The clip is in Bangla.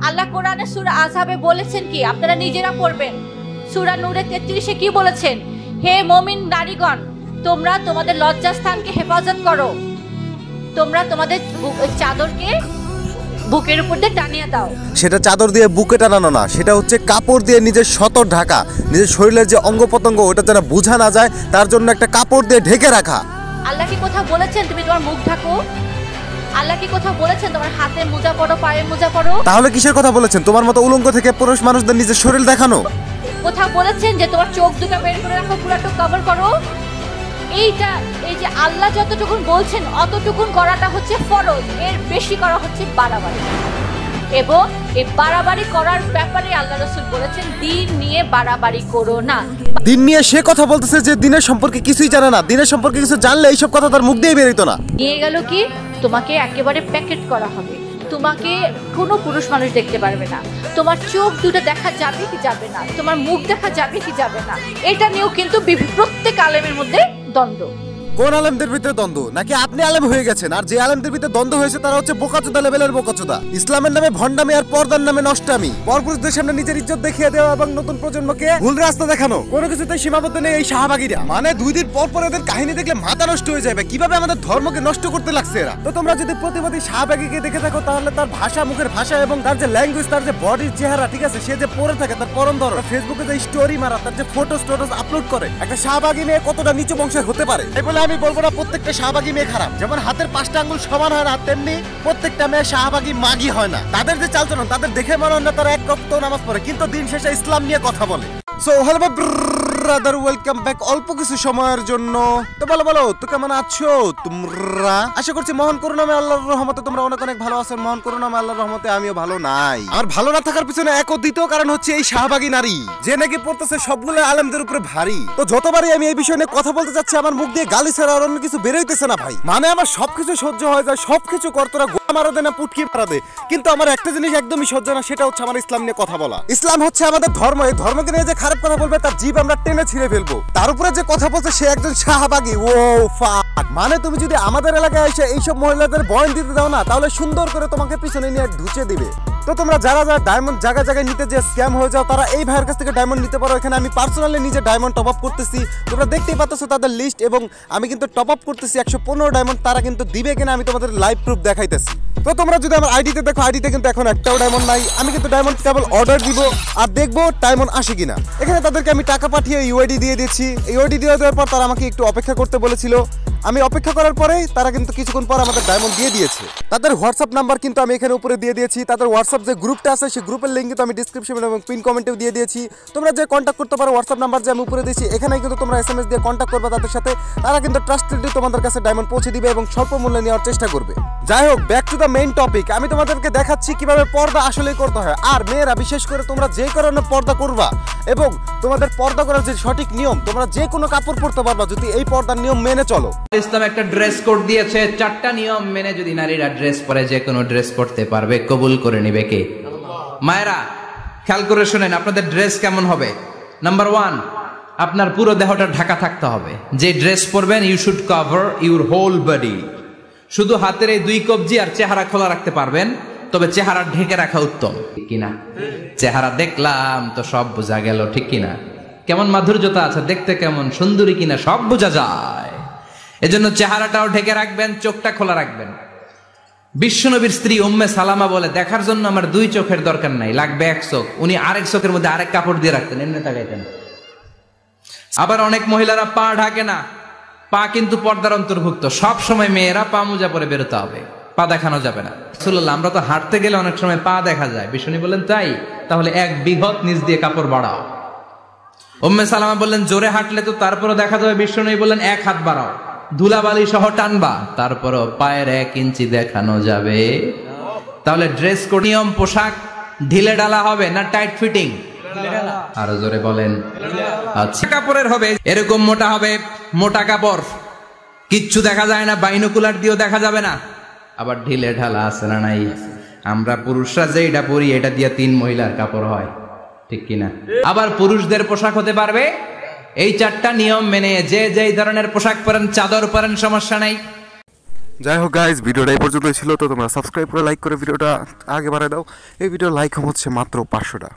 আল্লাহ কোরআনে সূরা আযহাবে বলেছেন কি, আপনারা নিজেরা পড়বেন। সূরা নূরে 33-এ কি বলেছেন? হে মুমিন নারীগণ, তোমরা তোমাদের লজ্জাস্থানকে হেফাজত করো, তোমরা তোমাদের চাদরকে বুকের উপর দিয়ে টানিয়ে দাও। সেটা চাদর দিয়ে বুকে টানানো না, সেটা হচ্ছে কাপড় দিয়ে নিজের সতর ঢাকা, নিজের শরীরের যে অঙ্গ প্রত্যঙ্গ ওটা যেন বোঝা না যায় তার জন্য একটা কাপড় দিয়ে ঢেকে রাখা। আল্লাহ কি কোথাও বলেছেন তুমি তোমার মুখ ঢাকো? আল্লাহ কি কোথাও বলেছেন তোমার হাতে মোজা পরো, পায়ে মোজা পরো? তাহলে কিসের কথা বলেছেন? তোমার মতো উলঙ্গ থেকে পুরুষ মানুষদের নিজের শরীর দেখানো? কোথাও বলেছেন যে তোমার চোখ দুটো বের করে রাখো, পুরোটা কভার করো? এই যে আল্লাহ যতটুকুন বলছেন অতটুকুন করাটা হচ্ছে ফরজ, এর বেশি করা হচ্ছে বাড়াবাড়ি। এবং এই বাড়াবাড়ি করার ব্যাপারে আল্লাহ রাসূল বলেছেন দিন নিয়ে বাড়াবাড়ি করো না। দিন নিয়ে সে কথা বলতেছে যে দিনের সম্পর্কে কিছুই জানে না, দিনের সম্পর্কে কিছু জানলে এইসব কথা তার মুখ দিয়ে বেরোতো না। নিয়ে গেল কি, তোমাকে একেবারে প্যাকেট করা হবে, তোমাকে কোনো পুরুষ মানুষ দেখতে পারবে না, তোমার চোখ দুটো দেখা যাবে কি যাবে না, তোমার মুখ দেখা যাবে কি যাবে না। এটা নিয়েও কিন্তু প্রত্যেক আলেমের মধ্যে দ্বন্দ্ব। কোন আলেমদের ভিতরে দ্বন্দ্ব? নাকি আপনি আলেম হয়ে গেছেন আর যে আলেমদের ভিতরে দ্বন্দ্ব হয়েছে তারা হচ্ছে বোকাচোদা লেভেলের বোকাচোদা। ইসলামের নামে ভণ্ডামি আর পর্দার নামে নষ্টামি, পরপুরুষদের সামনে নিজের ইজ্জত দেখিয়ে দেওয়া এবং নতুন প্রজন্মকে ভুল রাস্তা দেখানো, কোনো কিছুতে সীমাবদ্ধ নেই এই শাহবাগীরা। মানে 2 দিন পর পর এদের কাহিনী দেখলে মাথা নষ্ট হয়ে যাবে, কিভাবে আমাদের ধর্মকে নষ্ট করতে লাগছে এরা। তো তোমরা যদি প্রতিবাদী শাহবাগীকে দেখে থাকো তাহলে তার ভাষা, মুখের ভাষা এবং তার যে ল্যাঙ্গুয়েজ, তার যে বডির চেহারা, ঠিক আছে, সে যে পরে থাকে, তার পরন ধরো, ফেসবুকে যে স্টোরি মারা, তার যে ফটোস আপলোড করে, একটা শাহবাগী মেয়ে কতটা নিচু বংশের হতে পারে। এই বলে আমি বলবো না প্রত্যেকটা শাহবাগী মেয়ে খারাপ। যেমন হাতের 5টা আঙ্গুল সমান হয় না, তেমনি প্রত্যেকটা মেয়ে শাহবাগী মাগী হয় না। তাদের যে চালচলন, তাদের দেখে মনে হয় না তারা 1 ওয়াক্ত নামাজ পড়ে, কিন্তু দিন শেষে ইসলাম নিয়ে কথা বলে। So hello brother, welcome back অল্প কিছু সময়ের জন্য। তো বলো তো কেমন আছো তোমরা? আশা করছি মহান করুণাময় আল্লাহর রহমতে তোমরা অনেক অনেক ভালো আছেন। মহান করুণাময় আল্লাহর রহমতে আমিও ভালো নাই। আর ভালো না থাকার পিছনে এক ও দ্বিতীয় কারণ হচ্ছে এই শাহবাগী নারী, যে নাকি পড়তেছে সবগুলো আলেমদের উপরে ভারী। তো যতবারই আমি এই বিষয় নিয়ে কথা বলতে যাচ্ছি আমার মুখ দিয়ে গালি ছাড়া আর অন্য কিছু বেরোইতেছে না ভাই। মানে আমার সবকিছু সহ্য হয়ে যায়, সবকিছু কর, তোরা গোয়া মারা দে না পুটকি মারা দে, কিন্তু আমার একটা জিনিস একদমই সহ্য না, সেটা হচ্ছে আমার ইসলাম নিয়ে কথা বলা। ইসলাম হচ্ছে আমাদের ধর্ম, এই ধর্মকে নিয়ে যে খারাপ কথা বলবে তার জিভ আমরা টেনে ছিঁড়ে ফেলবো। তার উপরে যে কথা বলছে সে একজন শাহবাগী। ও ফাক, মানে তুমি যদি আমাদের এলাকায় এসে এইসব মহিলাদের বয়ান দিতে দাও না, তাহলে সুন্দর করে তোমাকে পিছনে নিয়ে ঢুচে দিবে। তো তোমরা যারা ডায়মন্ড জায়গায় জায়গায় নিতে যে স্ক্যাম হয়ে যাও, তারা এই ভাইয়ের কাছ থেকে ডায়মন্ড নিতে পারো। এখানে আমি পার্সোনালি নিজে ডায়মন্ড টপ আপ করতেছি, তোমরা দেখতেই পাচ্ছো তাদের লিস্ট, এবং আমি কিন্তু টপ আপ করতেছি 115 ডায়মন্ড। তারা কিন্তু দিবে কিনা আমি তোমাদের লাইভ প্রুফ দেখাইতেছি। তো তোমরা যদি আমার আইডিতে দেখো, আইডিতে কিন্তু এখন একটাও ডায়মন্ড নাই। আমি কিন্তু ডায়মন্ড কেবল অর্ডার দিব আর দেখবো ডায়মন্ড আসে কিনা। এখানে তাদেরকে আমি টাকা পাঠিয়ে ইউআইডি দিয়ে দিচ্ছি। ইউআইডি দিয়ে দেওয়ার পর তারা আমাকে একটু অপেক্ষা করতে বলেছিল। আমি অপেক্ষা করার পরে তারা কিন্তু কিছুক্ষণ পর আমাদের ডায়মন্ড দিয়ে দিয়েছে। তাদের হোয়াটসঅ্যাপ নাম্বার কিন্তু আমি এখানে উপরে দিয়ে দিয়েছি। তাদের হোয়াটসঅ্যাপ যে গ্রুপটা আছে সেই গ্রুপের লিঙ্ক কিন্তু আমি ডিসক্রিপশন এবং পিন কমেন্টেও দিয়ে দিয়েছি। তোমরা যে কন্ট্যাক্ট করতে পারো হোয়াটসঅ্যাপ নাম্বার যে আমি উপরে দিয়েছি, এখানে কিন্তু তোমরা এসএমএস দিয়ে কন্ট্যাক্ট করবে তাদের সাথে। তারা কিন্তু ট্রাস্টেডলি তোমাদের কাছে ডায়মন্ড পৌঁছে দিবে এবং স্বল্প মূল্যে নেওয়ার চেষ্টা করবে। যাই হোক, back to the main topic. আমি তোমাদেরকে দেখাচ্ছি কিভাবে পর্দা আসলেই করতে হয়। আর মেয়েরা বিশেষ করে তোমরা যে কারণে পর্দা করবা এবং তোমাদের পর্দা করার যে সঠিক নিয়ম, তোমরা যে কোনো কাপড় পরতে পারবা যদি এই পর্দার নিয়ম মেনে চলো। ইসলাম একটা ড্রেস কোড দিয়েছে, 4টা নিয়ম মেনে যদি নারীরা ড্রেস পরে যে কোনো ড্রেস পরতে পারবে, কবুল করে নিবে কে? মায়েরা খেয়াল করে শুনেন, আপনাদের ড্রেস কেমন হবে। নাম্বার 1, আপনার পুরো দেহটা ঢাকা থাকতে হবে। যে ড্রেস পরবেন you should cover your whole body. শুধু হাতের এই 2 কবজি আর চেহারা খোলা রাখতে পারবেন, তবে চেহারা ঢেকে রাখা উত্তম, ঠিক কিনা? চেহারা দেখলাম তো সব বোঝা গেল, ঠিক কিনা? কেমন মাধুর্যতা আছে, দেখতে কেমন সুন্দরী কিনা সব বোঝা যায়। এজন্য চেহারাটাও ঢেকে রাখবেন, চোখটা খোলা রাখবেন। বিশ্বনবীর স্ত্রী উম্মে সালামা বলে, দেখার জন্য আমার 2 চোখের দরকার নাই, লাগবে 1 চোখ। উনি আরেক চোখের মধ্যে আরেক কাপড় দিয়ে রাখতেন, এমনি তাকাইতেন। আবার অনেক মহিলারা পা ঢাকে না, পা কিন্তু পর্দার অন্তর্ভুক্ত। সব সময় মেয়েরা পা মোজা পরে বেরোতে হবে, পা দেখানো যাবে না। রাসূলুল্লাহ, আমরা তো হাঁটতে গেলে অনেক সময় পা দেখা যায়। বিশ্বনবী বললেন, তাই? তাহলে 1 বিঘত নিচ দিয়ে কাপড় বাড়াও। উম্মে সালামা বললেন, জোরে হাঁটলে তো তারপরও দেখা যাবে। বিশ্বনবী বললেন, 1 হাত বাড়াও, ধুলাবালি সহ টানবা, তারপরও পায়ের 1 ইঞ্চি দেখানো যাবে। তাহলে ড্রেস কোড, নিয়ম, পোশাক ঢিলে ঢালা হবে না টাইট ফিটিং? আরো জোরে বলেন। আচ্ছা, কাপড়ের হবে এরকম মোটা হবে, মোটা কাপড়, কিচ্ছু দেখা যায় না, বাইনোকুলার দিয়েও দেখা যাবে না। আবার ঢিলে ঢালা আছে না নাই? আমরা পুরুষরা যে এটা পরি, এটা দিয়ে 3 মহিলার কাপড় হয়, ঠিক কিনা? আবার পুরুষদের পোশাক হতে পারবে এই 4টা নিয়ম মেনে। যে যেই ধরনের পোশাক পরেন, চাদর পরেন, সমস্যা নাই। যাই হোক গাইজ, ভিডিওটা এই পর্যন্তই ছিল। তো তোমরা সাবস্ক্রাইব করে লাইক করে ভিডিওটা আগে বাড়ায় দাও। এই ভিডিও লাইক হচ্ছে মাত্র 500টা।